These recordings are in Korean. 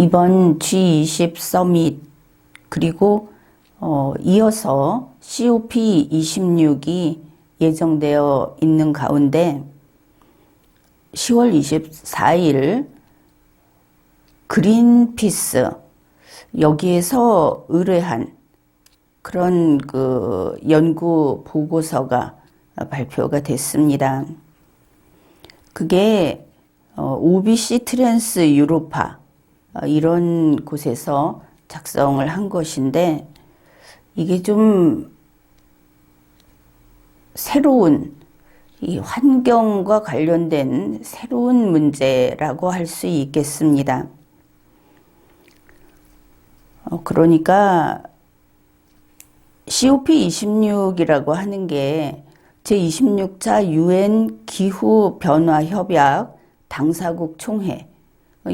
이번 G20 서밋 그리고 이어서 COP26이 예정되어 있는 가운데 10월 24일 그린피스 여기에서 의뢰한 그런 연구 보고서가 발표가 됐습니다. 그게 OBC 트랜스 유로파 이런 곳에서 작성을 한 것인데, 이게 좀 새로운 이 환경과 관련된 새로운 문제라고 할 수 있겠습니다. 그러니까 COP26이라고 하는 게 제26차 UN 기후변화협약 당사국 총회,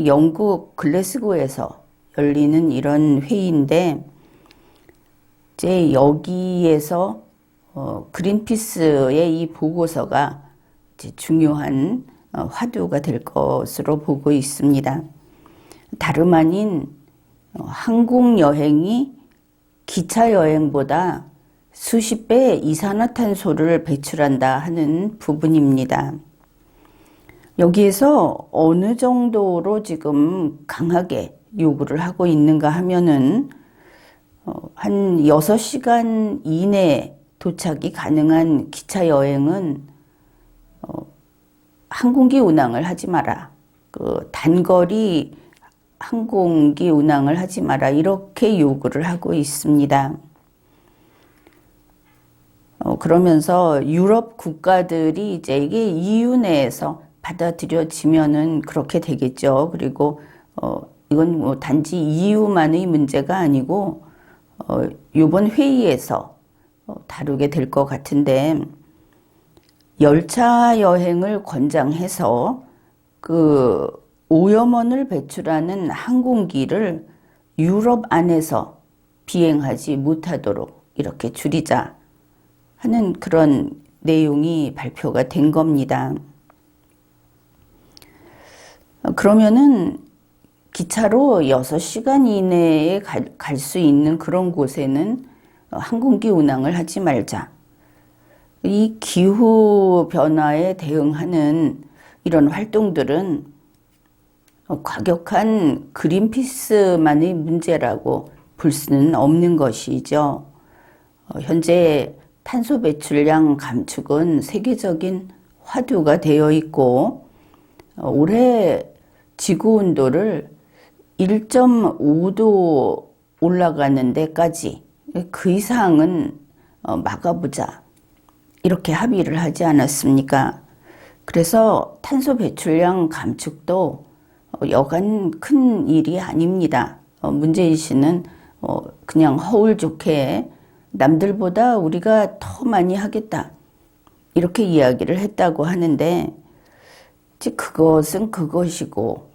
영국 글래스고에서 열리는 이런 회의인데, 이제 여기에서 그린피스의 이 보고서가 이제 중요한 화두가 될 것으로 보고 있습니다. 다름 아닌 항공 여행이 기차 여행보다 수십 배 이산화탄소를 배출한다 하는 부분입니다. 여기에서 어느 정도로 지금 강하게 요구를 하고 있는가 하면은 한 6시간 이내에 도착이 가능한 기차 여행은 항공기 운항을 하지 마라. 단거리 항공기 운항을 하지 마라. 이렇게 요구를 하고 있습니다. 그러면서 유럽 국가들이 이제 이게 EU 내에서 받아들여지면은 그렇게 되겠죠. 그리고 이건 뭐 단지 EU만의 문제가 아니고 이번 회의에서 다루게 될 것 같은데, 열차 여행을 권장해서 오염원을 배출하는 항공기를 유럽 안에서 비행하지 못하도록 이렇게 줄이자 하는 그런 내용이 발표가 된 겁니다. 그러면은 기차로 6시간 이내에 갈 수 있는 그런 곳에는 항공기 운항을 하지 말자. 이 기후 변화에 대응하는 이런 활동들은 과격한 그린피스만의 문제라고 볼 수는 없는 것이죠. 현재 탄소 배출량 감축은 세계적인 화두가 되어 있고, 올해 지구 온도를 1.5도 올라가는 데까지 그 이상은 막아보자, 이렇게 합의를 하지 않았습니까? 그래서 탄소 배출량 감축도 여간 큰 일이 아닙니다. 문재인 씨는 그냥 허울 좋게 남들보다 우리가 더 많이 하겠다, 이렇게 이야기를 했다고 하는데, 그것은 그것이고,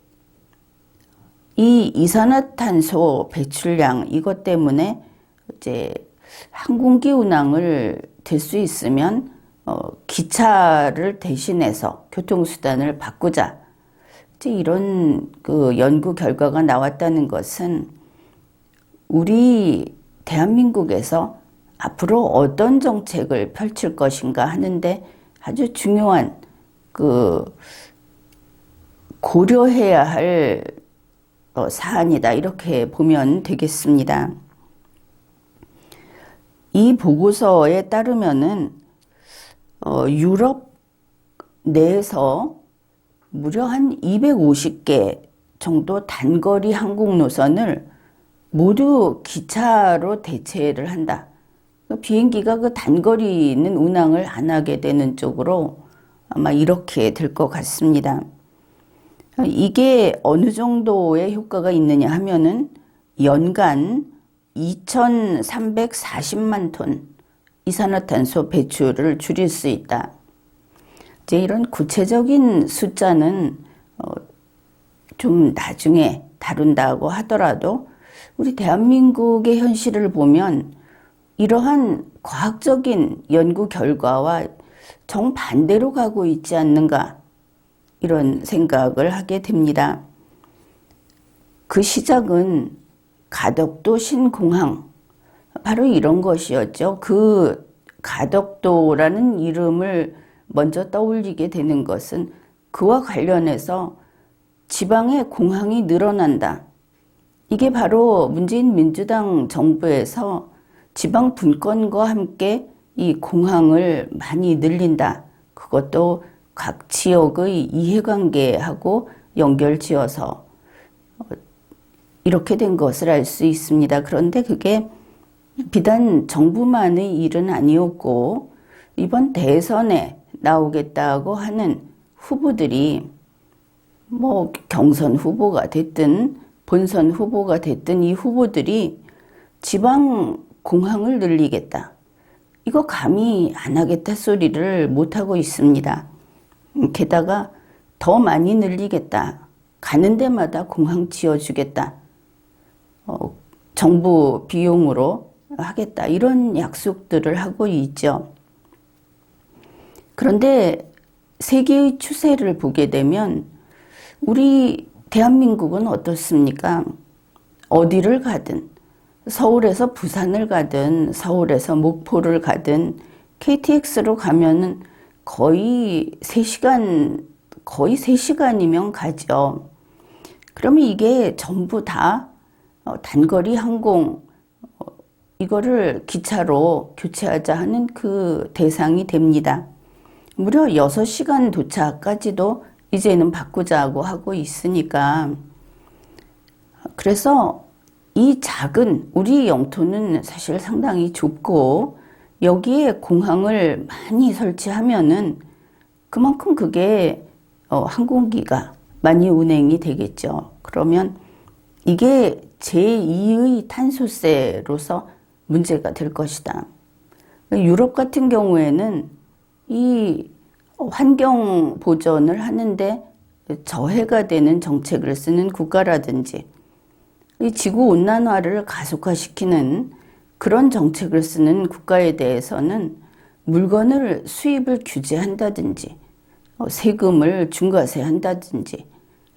이 이산화탄소 배출량 이것 때문에 이제 항공기 운항을 될 수 있으면 기차를 대신해서 교통수단을 바꾸자, 이제 이런 연구 결과가 나왔다는 것은 우리 대한민국에서 앞으로 어떤 정책을 펼칠 것인가 하는데 아주 중요한 고려해야 할 사안이다, 이렇게 보면 되겠습니다. 이 보고서에 따르면은 유럽 내에서 무려 한 250개 정도 단거리 항공 노선을 모두 기차로 대체를 한다. 비행기가 단거리는 운항을 안 하게 되는 쪽으로 아마 이렇게 될 것 같습니다. 이게 어느 정도의 효과가 있느냐 하면은 연간 2,340만 톤 이산화탄소 배출을 줄일 수 있다. 이제 이런 구체적인 숫자는 좀 나중에 다룬다고 하더라도 우리 대한민국의 현실을 보면 이러한 과학적인 연구 결과와 정반대로 가고 있지 않는가, 이런 생각을 하게 됩니다. 그 시작은 가덕도 신공항, 바로 이런 것이었죠. 그 가덕도라는 이름을 먼저 떠올리게 되는 것은 그와 관련해서 지방의 공항이 늘어난다. 이게 바로 문재인 민주당 정부에서 지방 분권과 함께 이 공항을 많이 늘린다. 그것도 각 지역의 이해관계하고 연결지어서 이렇게 된 것을 알 수 있습니다. 그런데 그게 비단 정부만의 일은 아니었고 이번 대선에 나오겠다고 하는 후보들이 뭐 경선 후보가 됐든 본선 후보가 됐든 이 후보들이 지방 공항을 늘리겠다. 이거 감히 안 하겠다 소리를 못하고 있습니다. 게다가 더 많이 늘리겠다. 가는 데마다 공항 지어주겠다. 정부 비용으로 하겠다. 이런 약속들을 하고 있죠. 그런데 세계의 추세를 보게 되면 우리 대한민국은 어떻습니까? 어디를 가든 서울에서 부산을 가든 서울에서 목포를 가든 KTX로 가면은 거의 3시간이면 가죠. 그러면 이게 전부 다 단거리 항공 이거를 기차로 교체하자 하는 그 대상이 됩니다. 무려 6시간 도착까지도 이제는 바꾸자고 하고 있으니까 그래서 이 작은 우리 영토는 사실 상당히 좁고 여기에 공항을 많이 설치하면은 그만큼 그게 항공기가 많이 운행이 되겠죠. 그러면 이게 제2의 탄소세로서 문제가 될 것이다. 유럽 같은 경우에는 이 환경 보전을 하는데 저해가 되는 정책을 쓰는 국가라든지 이 지구 온난화를 가속화시키는 그런 정책을 쓰는 국가에 대해서는 물건을 수입을 규제한다든지 세금을 중과세한다든지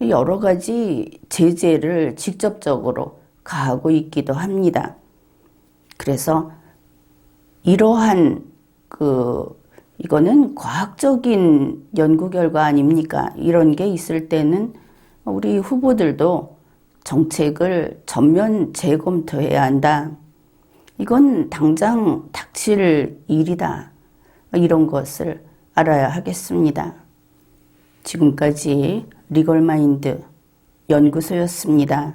여러 가지 제재를 직접적으로 가하고 있기도 합니다. 그래서 이러한 이거는 과학적인 연구 결과 아닙니까? 이런 게 있을 때는 우리 후보들도 정책을 전면 재검토해야 한다. 이건 당장 닥칠 일이다. 이런 것을 알아야 하겠습니다. 지금까지 리걸마인드 연구소였습니다.